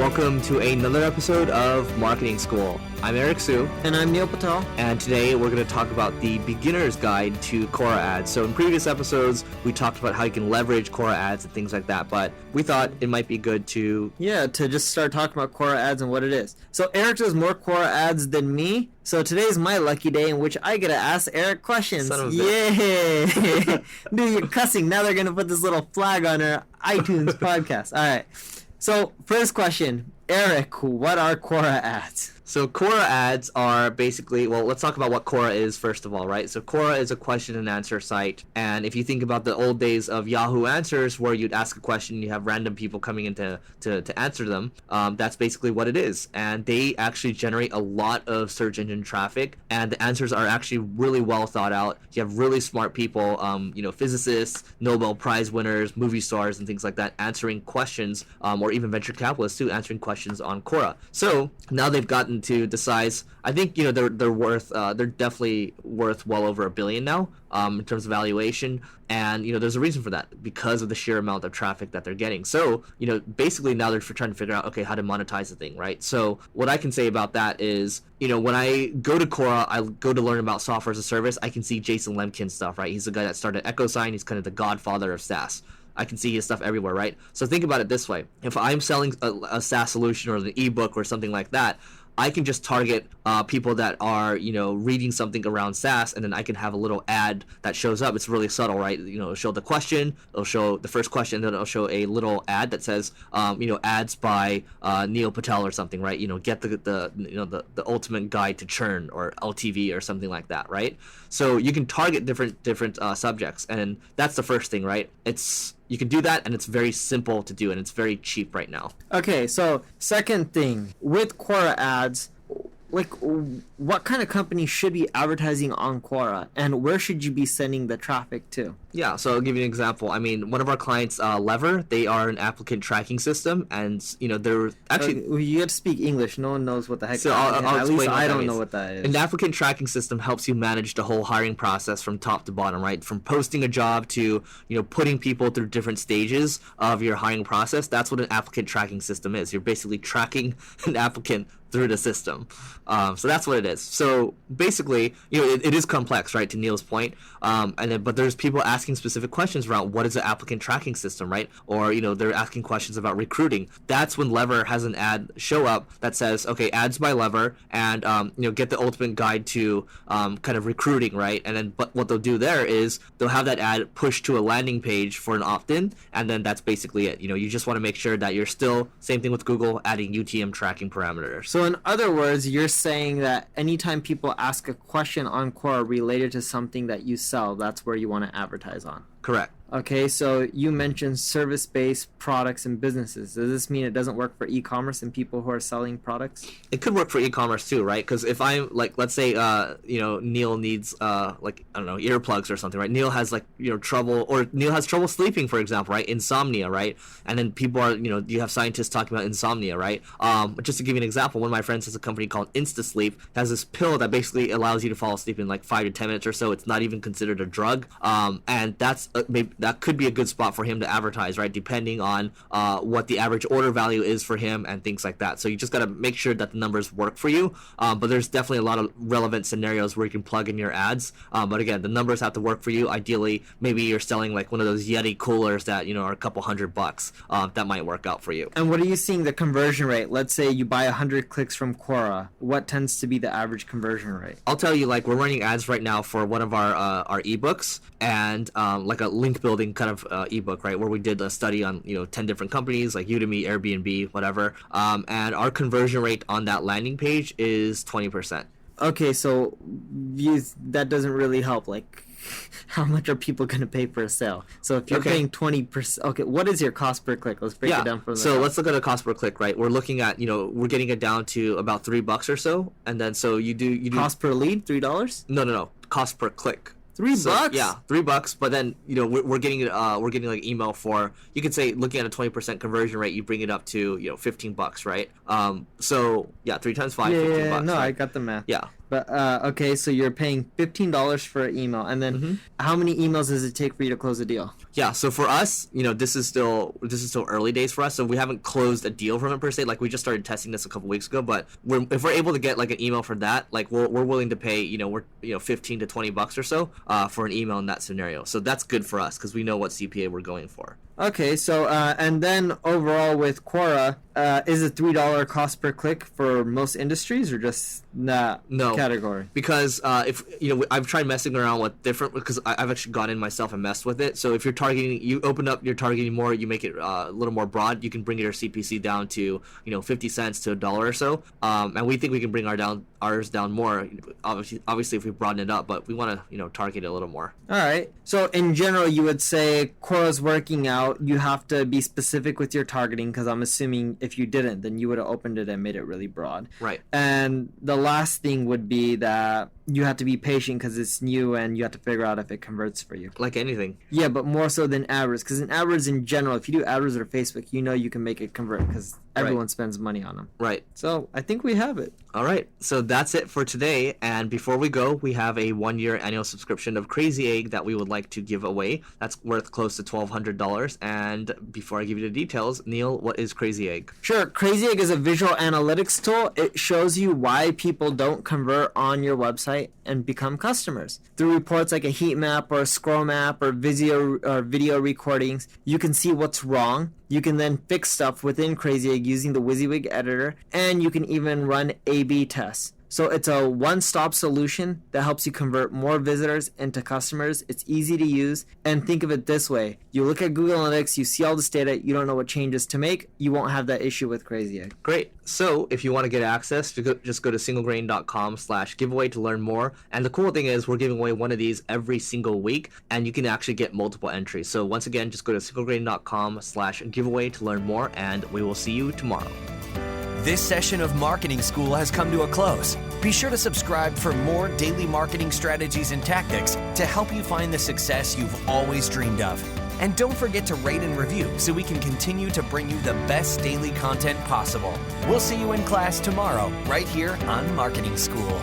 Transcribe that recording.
Welcome to another episode of Marketing School. I'm Eric Su. And I'm Neil Patel. And today we're going to talk about the beginner's guide to Quora Ads. So in previous episodes, we talked about how you can leverage Quora Ads and things like that, but we thought it might be good to just start talking about Quora Ads and what it is. So Eric does more Quora Ads than me. So today's my lucky day in which I get to ask Eric questions. Son of a Yay! Dude, you're cussing. Now they're going to put this little flag on our iTunes podcast. All right. So first question, Eric, what are Quora Ads? So Quora Ads are basically, well, let's talk about what Quora is first of all, right? So Quora is a question and answer site. And if you think about the old days of Yahoo Answers where you'd ask a question and you have random people coming in to answer them, that's basically what it is. And they actually generate a lot of search engine traffic, and the answers are actually really well thought out. You have really smart people, physicists, Nobel Prize winners, movie stars, and things like that answering questions, or even venture capitalists too, answering questions on Quora. So now they've gotten to the size. I think they're worth they're definitely worth well over $1 billion now in terms of valuation, and there's a reason for that because of the sheer amount of traffic that they're getting. So basically now they're trying to figure out how to monetize the thing, right? So what I can say about that is when I go to Quora, I go to learn about software as a service. I can see Jason Lemkin stuff, right? He's the guy that started EchoSign. He's kind of the godfather of SaaS. I can see his stuff everywhere, right? So think about it this way. If I'm selling a SaaS solution or an ebook or something like that, I can just target people that are, reading something around SaaS, and then I can have a little ad that shows up. It's really subtle, right? It'll show the question, it'll show the first question, and then it'll show a little ad that says, ads by Neil Patel or something, right? Get the ultimate guide to churn or LTV or something like that, right? So you can target different subjects, and that's the first thing, right? You can do that, and it's very simple to do, and it's very cheap right now. Okay, so second thing, with Quora Ads, what kind of company should be advertising on Quora, and where should you be sending the traffic to? Yeah, so I'll give you an example. I mean, one of our clients, Lever, they are an applicant tracking system, and they're actually you have to speak English. No one knows what the heck. So that is. I'll At least explain I don't know what that is. An applicant tracking system helps you manage the whole hiring process from top to bottom, right? From posting a job to putting people through different stages of your hiring process. That's what an applicant tracking system is. You're basically tracking an applicant through the system. So that's what it is. So basically, it is complex, right, to Neil's point. But there's people asking specific questions around what is an applicant tracking system, right? Or, they're asking questions about recruiting. That's when Lever has an ad show up that says, okay, ads by Lever, and, get the ultimate guide to kind of recruiting, right? And then, but what they'll do there is they'll have that ad pushed to a landing page for an opt-in, and then that's basically it. You just want to make sure that you're still, same thing with Google, adding UTM tracking parameters. So in other words, you're saying that anytime people ask a question on Quora related to something that you sell, that's where you want to advertise on. Correct. Okay, so you mentioned service-based products and businesses. Does this mean it doesn't work for e-commerce and people who are selling products? It could work for e-commerce too, right? Because if I'm let's say, Neil needs earplugs or something, right? Neil has trouble, or Neil has trouble sleeping, for example, right? Insomnia, right? And then people are, you have scientists talking about insomnia, right? Just to give you an example, one of my friends has a company called InstaSleep. It has this pill that basically allows you to fall asleep in 5 to 10 minutes or so. It's not even considered a drug, and that could be a good spot for him to advertise, right? Depending on what the average order value is for him and things like that. So you just got to make sure that the numbers work for you. But there's definitely a lot of relevant scenarios where you can plug in your ads. But again, the numbers have to work for you. Ideally, maybe you're selling one of those Yeti coolers that are a couple $100. That might work out for you. And what are you seeing the conversion rate? Let's say you buy 100 clicks from Quora. What tends to be the average conversion rate? I'll tell you, we're running ads right now for one of our ebooks, and a link building kind of ebook, right, where we did a study on 10 different companies like Udemy, Airbnb, whatever, and our conversion rate on that landing page is 20%. Okay, so that doesn't really help. How much are people going to pay for a sale? So if you're paying 20%, okay, what is your cost per click? Let's break it down from there. So let's look at a cost per click, right? We're looking at, we're getting it down to about $3 or so, and then so you do cost per lead, $3? No, cost per click. $3? Yeah, $3. But then we're getting email for, you could say, looking at a 20% conversion rate, you bring it up to $15, right? So yeah, 3 times 5, $15. No, right? I got the math. Yeah. But okay, so you're paying $15 for an email, and then how many emails does it take for you to close a deal? Yeah, so for us, this is still early days for us, so we haven't closed a deal from it per se. Like, we just started testing this a couple weeks ago, but if we're able to get like an email for that, like we're willing to pay we're $15 to $20 or so for an email in that scenario. So that's good for us because we know what CPA we're going for. Okay, so and then overall with Quora, is a $3 cost per click for most industries or just that category? Because if I've tried messing around with different, because I've actually gone in myself and messed with it. So if you're targeting, you open up your targeting more, you make it a little more broad, you can bring your CPC down to 50 cents to $1 or so, and we think we can bring ours down more. Obviously, if we broaden it up, but we want to target it a little more. All right. So in general, you would say Quora's working out. You have to be specific with your targeting, because I'm assuming if you didn't, then you would have opened it and made it really broad. Right. And the last thing would be that you have to be patient because it's new and you have to figure out if it converts for you. Like anything. Yeah, but more so than AdWords, because in AdWords in general, if you do AdWords or Facebook, you can make it convert because everyone spends money on them. Right. So I think we have it. All right. So that's it for today. And before we go, we have a 1-year annual subscription of Crazy Egg that we would like to give away. That's worth close to $1,200. And before I give you the details, Neil, what is Crazy Egg? Sure. Crazy Egg is a visual analytics tool. It shows you why people don't convert on your website and become customers. Through reports like a heat map or a scroll map or video recordings, you can see what's wrong. You can then fix stuff within Crazy Egg using the WYSIWYG editor, and you can even run A/B tests. So it's a one-stop solution that helps you convert more visitors into customers. It's easy to use, and think of it this way. You look at Google Analytics, you see all this data, you don't know what changes to make, you won't have that issue with Crazy Egg. Great. So if you want to get access, just go to singlegrain.com/giveaway to learn more. And the cool thing is we're giving away one of these every single week, and you can actually get multiple entries. So once again, just go to singlegrain.com/giveaway to learn more, and we will see you tomorrow. This session of Marketing School has come to a close. Be sure to subscribe for more daily marketing strategies and tactics to help you find the success you've always dreamed of. And don't forget to rate and review so we can continue to bring you the best daily content possible. We'll see you in class tomorrow, right here on Marketing School.